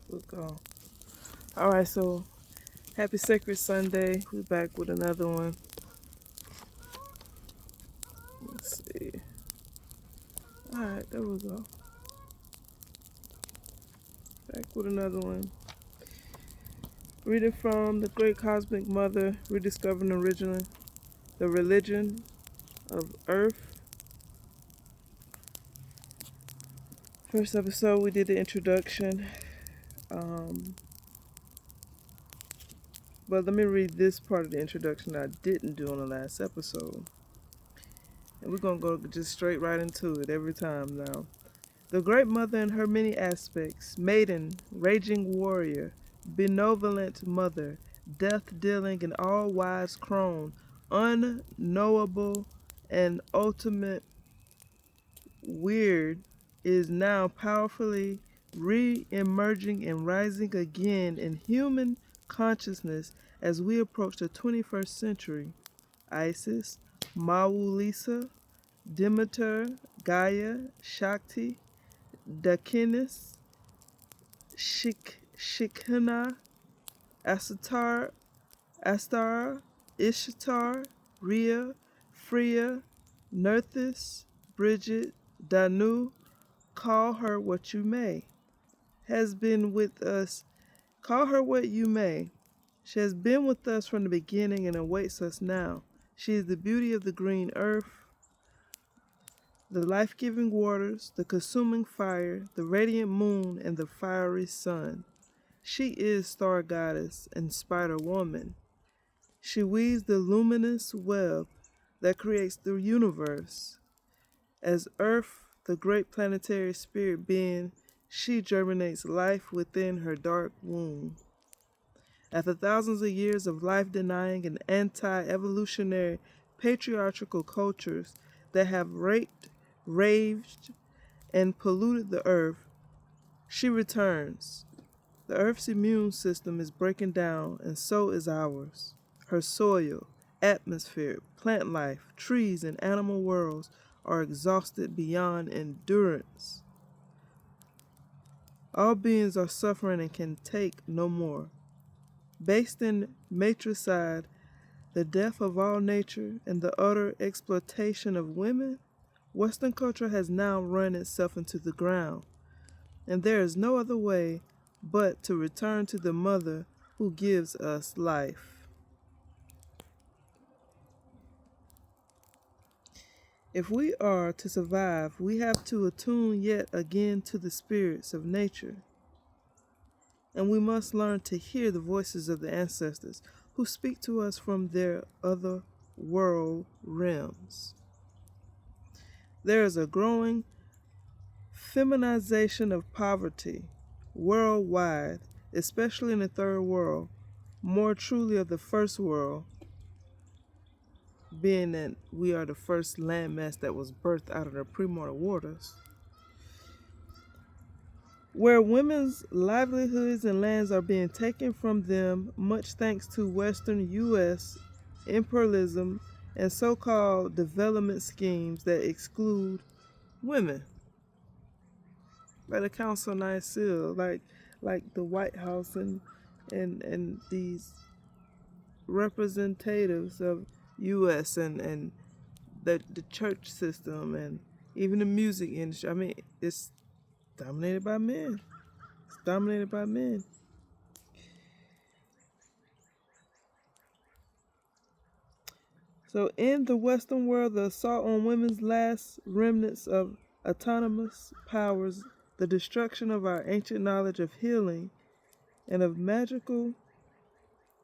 We'll go. All right, so happy Sacred Sunday. We're back with another one. Let's see. All right, there we go. Back with another one. Reading from The Great Cosmic Mother, Rediscovering the Religion of Earth. First episode, we did the introduction. Um, but let me read this part of the introduction that I didn't do on the last episode. And we're going to go just straight right into it every time now. The Great Mother in her many aspects, maiden, raging warrior, benevolent mother, death-dealing and all-wise crone, unknowable and ultimate weird, is now powerfully re-emerging and rising again in human consciousness as we approach the 21st century. Isis, Mawulisa, Demeter, Gaia, Shakti, Dakinis, Shekinah, Astara, Ishtar, Rhea, Freya, Nerthus, Bridget, Danu, call her what you may, has been with us. Call her what you may. She has been with us from the beginning and awaits us now. She is the beauty of the green earth, the life-giving waters, the consuming fire, the radiant moon, and the fiery sun. She is star goddess and spider woman. She weaves the luminous web that creates the universe. As Earth, the great planetary spirit being, she germinates life within her dark womb. After thousands of years of life-denying and anti-evolutionary patriarchal cultures that have raped, ravaged, and polluted the earth, she returns. The earth's immune system is breaking down, and so is ours. Her soil, atmosphere, plant life, trees, and animal worlds are exhausted beyond endurance. All beings are suffering and can take no more. Based in matricide, the death of all nature, and the utter exploitation of women, Western culture has now run itself into the ground, and there is no other way but to return to the mother who gives us life. If we are to survive, we have to attune yet again to the spirits of nature, and we must learn to hear the voices of the ancestors who speak to us from their other world realms. There is a growing feminization of poverty worldwide, especially in the third world, more truly of the first world, being that we are the first landmass that was birthed out of the primordial waters, where women's livelihoods and lands are being taken from them, much thanks to Western U.S. imperialism and so-called development schemes that exclude women. By the Council of Nicaea, like the White House and these representatives of U.S. and the church system and even the music industry. I mean, it's dominated by men. It's dominated by men. So in the Western world, the assault on women's last remnants of autonomous powers, the destruction of our ancient knowledge of healing and of magical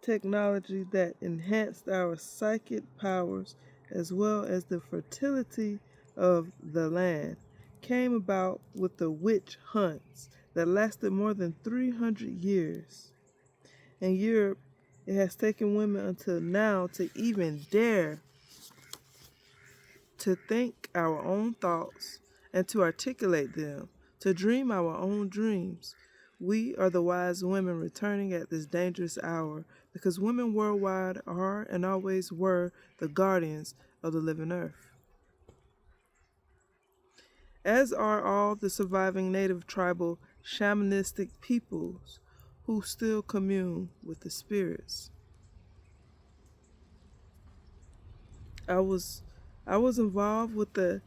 technology that enhanced our psychic powers as well as the fertility of the land, came about with the witch hunts that lasted more than 300 years. In Europe, it has taken women until now to even dare to think our own thoughts and to articulate them, to dream our own dreams. We are the wise women returning at this dangerous hour because women worldwide are and always were the guardians of the living earth. As are all the surviving native tribal shamanistic peoples who still commune with the spirits. I was I was involved with the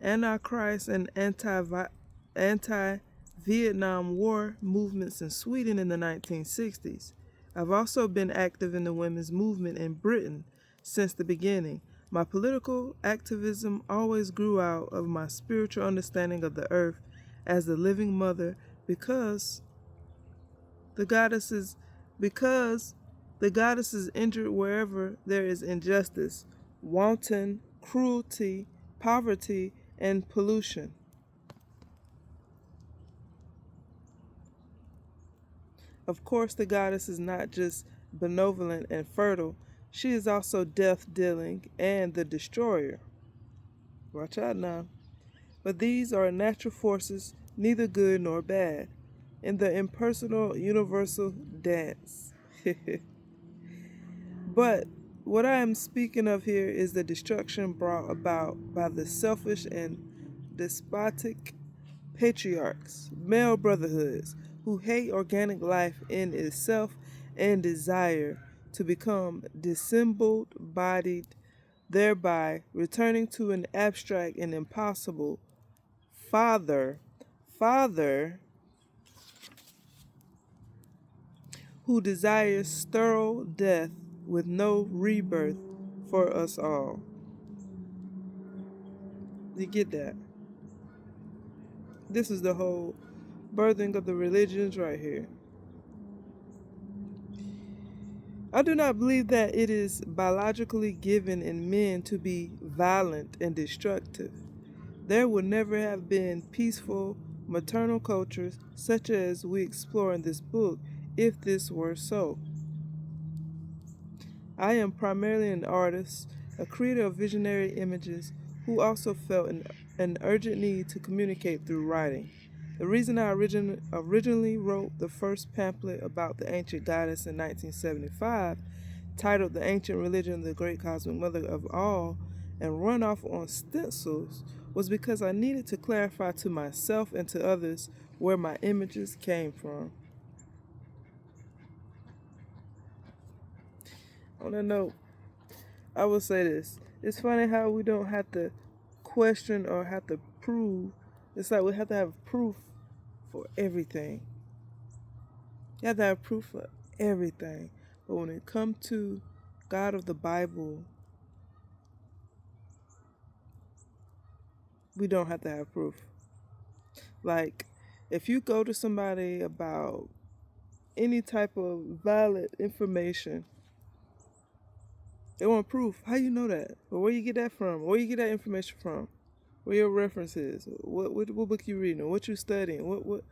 Antichrist and anti Vietnam War movements in Sweden in the 1960s. I've also been active in the women's movement in Britain since the beginning. My political activism always grew out of my spiritual understanding of the earth as the living mother because the goddesses because the goddess is injured wherever there is injustice, wanton cruelty, poverty, and pollution. Of course, the goddess is not just benevolent and fertile, she is also death dealing and the destroyer. Watch out now. But these are natural forces, neither good nor bad, in the impersonal universal dance. But what I am speaking of here is the destruction brought about by the selfish and despotic patriarchs, male brotherhoods, who hate organic life in itself and desire to become dissembled bodied, thereby returning to an abstract and impossible father, father who desires thorough death with no rebirth for us all. You get that? This is the whole birthing of the religions right here. I do not believe that it is biologically given in men to be violent and destructive. There would never have been peaceful maternal cultures such as we explore in this book if this were so. I am primarily an artist, a creator of visionary images who also felt an urgent need to communicate through writing. The reason I originally wrote the first pamphlet about the ancient goddess in 1975, titled The Ancient Religion of the Great Cosmic Mother of All, and run off on stencils, was because I needed to clarify to myself and to others where my images came from. On a note, I will say this. It's funny how we don't have to question or have to prove. It's like we have to have proof for everything. You have to have proof for everything. But when it comes to God of the Bible, we don't have to have proof. Like, if you go to somebody about any type of valid information, they want proof. How you know that? Or where you get that from? Where you get that information from? Where your references? What book you reading? Or what you studying? What?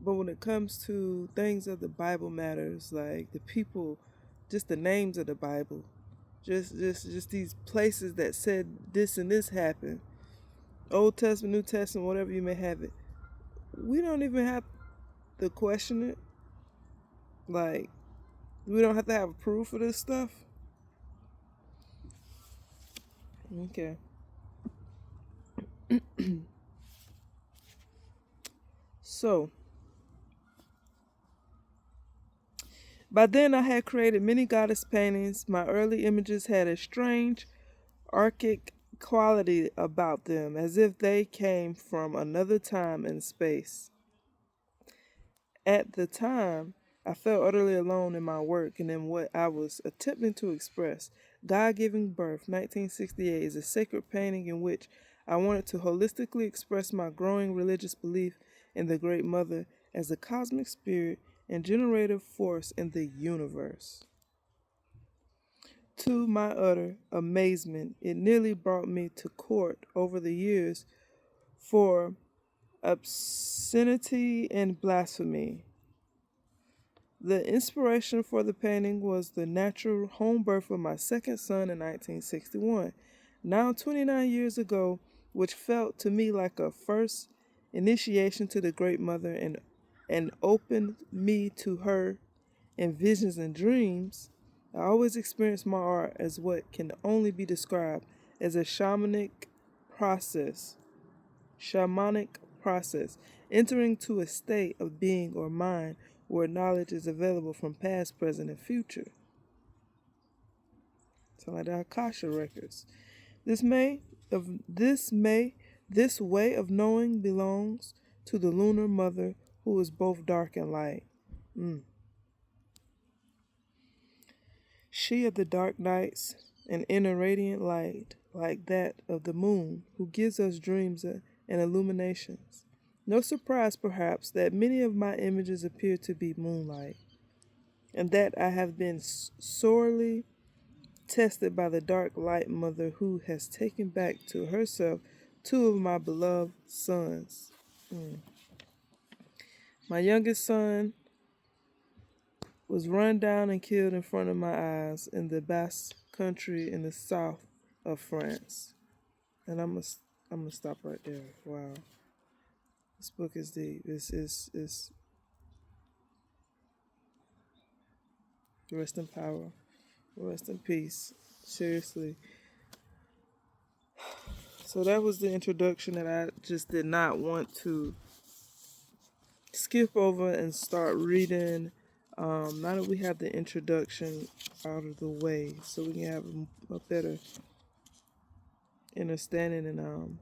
But when it comes to things of the Bible matters, like the people, just the names of the Bible, just these places that said this and this happened, Old Testament, New Testament, whatever you may have it, we don't even have to question it. Like, we don't have to have proof of this stuff. Okay. So, by then I had created many goddess paintings. My early images had a strange, archaic quality about them, as if they came from another time and space. At the time, I felt utterly alone in my work and in what I was attempting to express. God Giving Birth, 1968, is a sacred painting in which I wanted to holistically express my growing religious belief in the Great Mother as a cosmic spirit and generative force in the universe. To my utter amazement, it nearly brought me to court over the years for obscenity and blasphemy. The inspiration for the painting was the natural home birth of my second son in 1961, now 29 years ago, which felt to me like a first initiation to the Great Mother and opened me to her in visions and dreams. I always experienced my art as what can only be described as a process, shamanic process, entering to a state of being or mind where knowledge is available from past, present, and future. So like the Akasha records. This may of this way of knowing belongs to the lunar mother who is both dark and light. She of the dark nights, an inner radiant light like that of the moon, who gives us dreams and illuminations. No surprise, perhaps, that many of my images appear to be moonlight, and that I have been sorely tested by the dark light mother who has taken back to herself two of my beloved sons. My youngest son was run down and killed in front of my eyes in the Basque country in the south of France. And I'm gonna stop right there. Wow, this book is deep. It's rest in power, rest in peace. Seriously. So that was the introduction that I just did not want to skip over and start reading. Now that we have the introduction out of the way, so we can have a better understanding and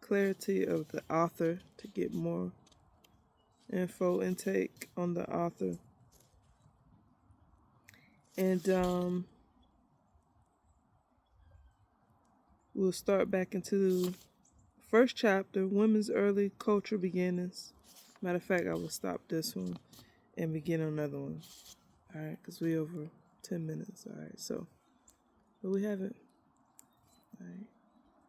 clarity of the author, to get more info intake on the author. And we'll start back into the first chapter, Women's Early Culture Beginnings. Matter of fact, I will stop this one and begin another one. All right, because we over 10 minutes. All right, so we have it. All right.